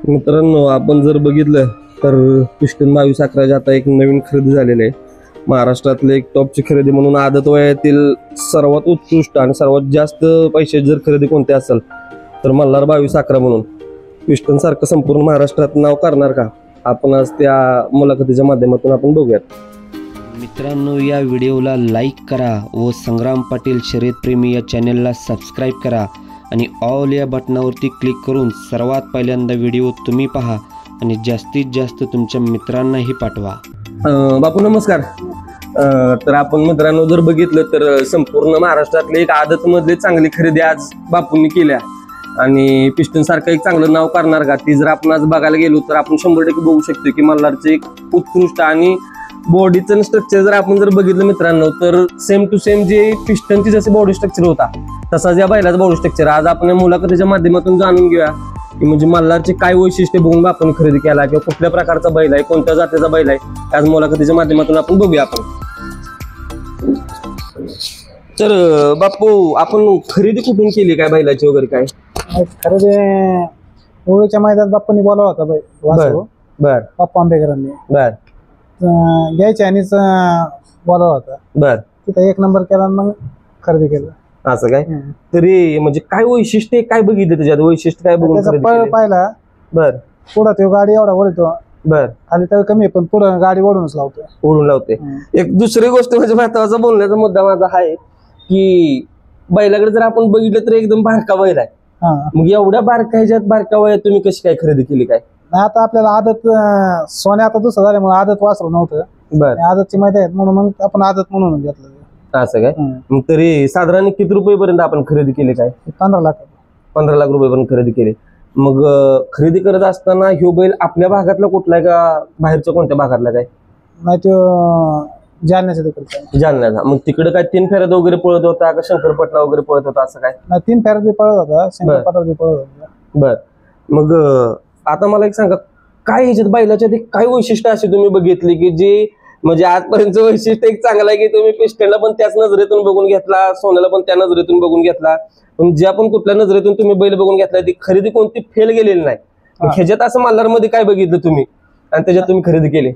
मित्रांनो, आपण जर बघितलं तर पिस्टन 2211 आता एक नवीन खरेदी झालेली आहे. महाराष्ट्रातले एक टॉपची खरेदी म्हणून आदत वयातील सर्वात उत्कृष्ट आणि सर्वात जास्त पैसे जर खरेदी कोणते असेल तर मल्हार 2211 म्हणून पिस्टन सारखं संपूर्ण महाराष्ट्रात नाव करणार का, आपण आज त्या मुलाखतीच्या माध्यमातून आपण बघूयात. मित्रांनो, या व्हिडिओला लाईक करा व संग्राम पाटील शर्यतप्रेमी या चॅनलला सबस्क्राईब करा आणि ऑल या बटनावरती क्लिक करून सर्वात पहिल्यांदा व्हिडिओ तुम्ही पहा आणि जास्तीत जास्त तुमच्या मित्रांनाही पाठवा. बापू नमस्कार. तर आपण मित्रांनो जर बघितलं तर संपूर्ण महाराष्ट्रातले एक आदतमधले चांगली खरेदी आज बापूंनी केल्या आणि पिस्टन सारखं एक चांगलं नाव करणार का, ती जर आपण आज बघायला गेलो तर आपण 100% बघू शकतो की मल्हारचे एक उत्कृष्ट आणि बॉडीचं स्ट्रक्चर जर आपण जर बघितलं मित्रांनो तर सेम टू सेम जे पिस्टनची जसे बॉडी स्ट्रक्चर होता तसाच या बैलाचा बॉडी स्ट्रक्चर आज आपण मुलाखतीच्या माध्यमातून जाणून घेऊया की म्हणजे मल्हारचे काय वैशिष्ट्य बघून आपण खरेदी केला किंवा कुठल्या प्रकारचा बैल आहे, कोणत्या जातीचा बैल आहे, आज मुलाखतीच्या माध्यमातून आपण बघूया. आपण तर बापू, आपण खरेदी कुठून केली काय बैलाची वगैरे काय खरेदी ओळीच्या मैदानात बाप्पांनी बोलावला होता वासरू. बर बाप्पा आंबेकरांनी बर घ्यायचे आणि बोलावला होता. बर तिथं 1 नंबर केला मग खरेदी केलं. असं काय? तरी म्हणजे काय वैशिष्ट्य काय बघितलं त्याच्यात, वैशिष्ट्य काय बघून खरेदी केली? पाहिला बर पुढं तो गाडी एवढा ओढतो, बर खाली तर कमी पण पुढं गाडी ओढूनच लावतो, ओढून लावते. एक दुसरी गोष्ट म्हणजे महत्वाचा बोलण्याचा मुद्दा माझा आहे की बैलाकडे जर आपण बघितलं तर एकदम बारका बैल आहे. मग एवढ्या बारका ह्याच्यात बारका वयात तुम्ही कशी काय खरेदी केली काय? नाही आता आपल्याला आदत सोन्या आता दुसरं झाल्यामुळे आदत वासरू नव्हतं. बर आदतची माहिती आहे म्हणून मग आपण आदत म्हणून घेतलं. असं काय? मग तरी साधारण किती रुपयेपर्यंत आपण खरेदी केली काय? 15 लाख 15 लाख रुपयेपर्यंत खरेदी केली. मग खरेदी करत असताना ह्यो बैल आपल्या भागातला कुठला आहे का बाहेरच्या कोणत्या भागातला काय? नाही तो जालन्याच्या तिकडे. जालन्याचा. मग तिकडे काय 3 फेऱ्यात वगैरे पळत होता का शंकरपटला वगैरे पळत होता असं काय? नाही 3 फेऱ्यात बी पळत होता, शंकरपटात बी पळत होता. बर मग आता मला एक सांगा, काय ह्याच्यात बैलाच्या काय वैशिष्ट्य अशी तुम्ही बघितली की जे म्हणजे आजपर्यंत वैशिष्ट्य एक चांगलं आहे की तुम्ही पिस्टनला पण त्याच नजरेतून बघून घेतला, सोन्याला पण त्या नजरेतून बघून घेतला, पण ज्या पण कुठल्या नजरेतून तुम्ही बैल बघून घेतला ती खरेदी कोणती फेल गेलेली नाही. ह्याच्यात असं मल्हारमध्ये काय बघितलं तुम्ही आणि त्याच्यात तुम्ही खरेदी केली?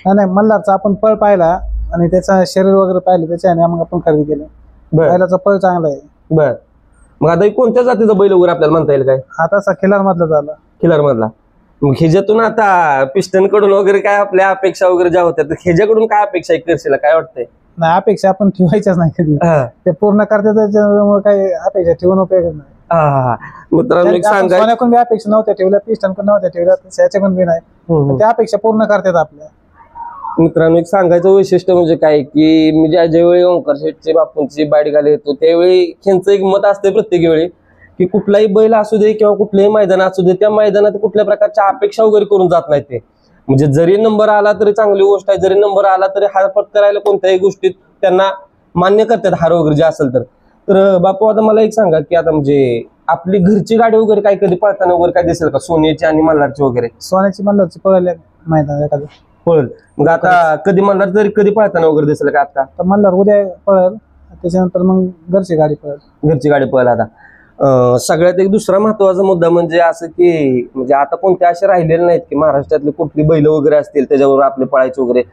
नाही मल्हारचा आपण पळ पाहिला आणि त्याचं शरीर वगैरे पाहिलं त्याच्याने मग आपण खरेदी केली. बैलाचा पळ चांगला आहे. बर मग आता कोणत्या जातीचा बैल वगैरे आपल्याला म्हणता येईल काय? आता असा खिलार मधला झाला. खिलार मधला. मग ह्याच्यातून आता पिस्टन कडून वगैरे काय आपल्या अपेक्षा वगैरे ज्या होत्या तर ह्याच्याकडून काय अपेक्षा करशील, काय वाटतंय? नाही अपेक्षा आपण ठेवायच्याच नाही कधी, ते पूर्ण करते त्याच्यामुळे काही अपेक्षा ठेवून उपयोग नाही. मित्रांनो सांगा, सोन्याकडून बी अपेक्षा नव्हत्या ठेवल्या, पिस्टनकडून नव्हत्या ठेवल्या, त्याच्याकडून बी नाही, त्या अपेक्षा पूर्ण करतात आपल्या. मित्रांनो एक सांगायचं वैशिष्ट्य म्हणजे काय की मी ज्यावेळी ओंकार शेठचे बापूंची बाईट घाली येतो त्यावेळी त्यांचं एक मत असते प्रत्येक वेळी की कुठलाही बैल असू दे किंवा कुठलंही मैदान असू दे त्या मैदानात कुठल्या प्रकारच्या अपेक्षा वगैरे करून जात नाही ते. म्हणजे जरी नंबर आला तरी चांगली गोष्ट आहे, जरी नंबर आला तरी हार पत्करायला कोणत्याही गोष्टीत त्यांना मान्य करतात हार वगैरे जे असेल तर. तर बापू आता मला एक सांगा की आता म्हणजे आपली घरची गाडी वगैरे काय कधी पळताना वगैरे काय दिसेल का, सोन्याची आणि मल्हारची वगैरे? सोन्याची मल्हारची पळायला मैदान एखादं पळेल. मग आता कधी मल्हार तरी कधी पळताना वगैरे दिसेल का? आता तर मल्हार उद्या पळेल, त्याच्यानंतर मग घरची गाडी पळेल. घरची गाडी पळेल. आता सगळ्यात एक दुसरा महत्वाचा मुद्दा म्हणजे असं की म्हणजे आता कोणते असे राहिलेले नाहीत की महाराष्ट्रातले कुठली बैल वगैरे असतील त्याच्यावर आपले पळायचे वगैरे.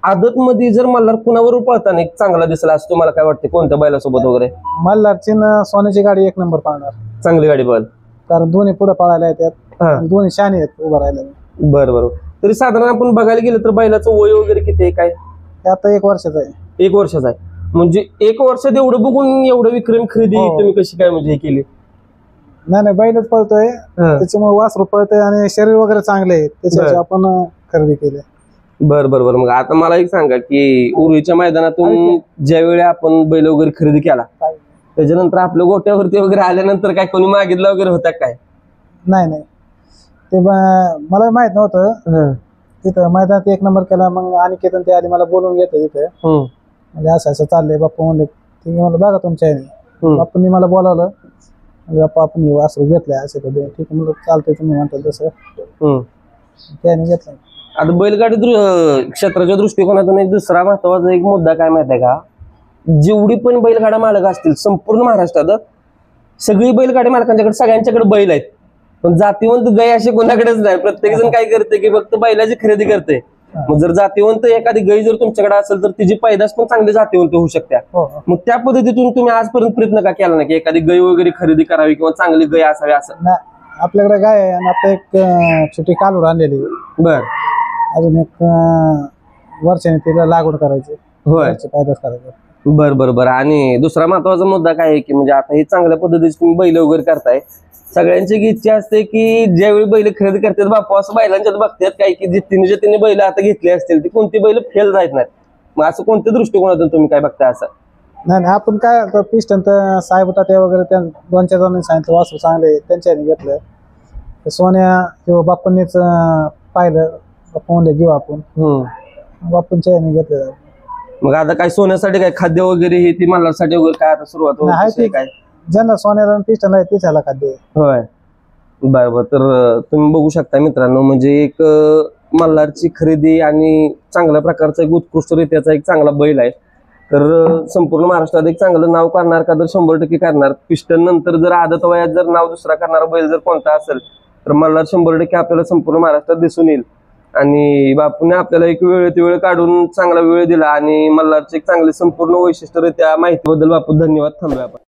आदत मध्ये जर मल्हार कुणावर पळताना एक चांगला दिसला असं तुम्हाला काय वाटतं, कोणत्या बैलासोबत वगैरे? मल्हारची सोन्याची गाडी 1 नंबर पळणार, चांगली गाडी पळेल, कारण दोन्ही पुढे पळायला येतात, दोन्ही शाणी आहेत उभं राहायला. बरं. तरी साधारण आपण बघायला गेलं तर बैलाचं वय वगैरे किती आहे काय? आता 1 वर्षाचा आहे. 1 वर्षाचा आहे. म्हणजे 1 वर्षात एवढं बघून एवढं विक्रम खरेदी तुम्ही कशी काय म्हणजे केली? नाही बैलच पळतोय त्याच्यामुळे वासरू पळतोय आणि शरीर वगैरे चांगले आहे त्याच्यावर आपण खरेदी केली. बरं. मग आता मला एक सांगा की उरुळीच्या मैदानातून ज्यावेळी आपण बैल वगैरे खरेदी केला त्याच्यानंतर आपल्या गोट्यावरती वगैरे आल्यानंतर काय कोणी मागितलं वगैरे होता काय? नाही ते मला माहित नव्हतं. तिथं मैदानात 1 नंबर केला, मग अनिकेतन ते आधी मला बोलून घेतलं तिथे, म्हणजे असं चाललंय. बाप्पा म्हणले ठीक आहे, मला बघा तुमच्या बाप्पांनी मला बोलावलं, बाप्पा आपण वासरू घेतलंय असं कधी, ठीक आहे म्हणलं चालतंय तुम्ही म्हणतात तसं, त्याने घेतलं. आता बैलगाडी क्षेत्राच्या दृष्टिकोनातून एक दुसरा महत्वाचा एक मुद्दा काय माहिती आहे का, जेवढी पण बैलगाडा मालक असतील संपूर्ण महाराष्ट्रात सगळी बैलगाडी मालकांच्याकडे सगळ्यांच्याकडे बैल आहेत. पण जातीवंत गाय अशी कोणाकडेच नाही. प्रत्येक जण काय करते की फक्त बैलाची खरेदी करते. मग जर जातीवंत एखादी गाय जर तुमच्याकडे असेल तर तिची पैदास पण चांगली जातीवंत होऊ शकते. हो. मग त्या पद्धतीतून तुम्ही आजपर्यंत प्रयत्न का केला नाही की एखादी गाय वगैरे खरेदी करावी किंवा चांगली गाय असावी असं? नाही, आपल्याकडे गाय आहे आणि आता एक छोटी कालवड आणलेली आहे. बर. अजून एक वर्षाने तिला लागवड करायची, होय. पैदास करायची. बर बर बर. आणि दुसरा महत्वाचा मुद्दा काय आहे की म्हणजे आता हे चांगल्या पद्धतीने तुम्ही बैल वगैरे करताय. सगळ्यांची एक इच्छा असते की ज्यावेळी बैल खरेदी करतात बापू असं बैलांच्यात बघतात काय की जितने बैल आता घेतली असतील ती कोणती बैल फेल जात नाहीत. मग असं कोणत्या दृष्टिकोनातून तुम्ही काय बघताय असं? नाही, आपण काय पिस्टन तर साहेब तात्या वगैरे त्या 2-4 जणांनी सांगितलं वासरू चांगले, त्यांच्याने घेतलं. सोन्या किंवा बापूंनीच पाहिलं, बापू म्हणले घेऊ आपण, बापूंच्या याने घेतलं. मग आता काय सोन्यासाठी काय खाद्य वगैरे हे ती मल्हारसाठी वगैरे काय आता सुरुवात नाही, काय? ज्यांना सोन्याला पिस्टन आहे तीच ह्याला खाद्य आहे. होय. बरोबर. तर तुम्ही बघू शकता मित्रांनो, म्हणजे एक मल्हारची खरेदी आणि चांगल्या प्रकारचा एक उत्कृष्टरित्याचा एक चांगला बैल आहे. तर संपूर्ण महाराष्ट्रात एक चांगलं नाव करणार का? तर 100% करणार. पिस्टन नंतर जर आदत वयात जर नाव दुसरा करणारा बैल जर कोणता असेल तर मल्हार 100% आपल्याला संपूर्ण महाराष्ट्रात दिसून येईल. आणि बापूने आपल्याला एक वेळ काढून चांगला वेळ दिला आणि मल्हारची एक चांगली संपूर्ण वैशिष्ट्यरित्या माहितीबद्दल बापू धन्यवाद. थांबूया आपण.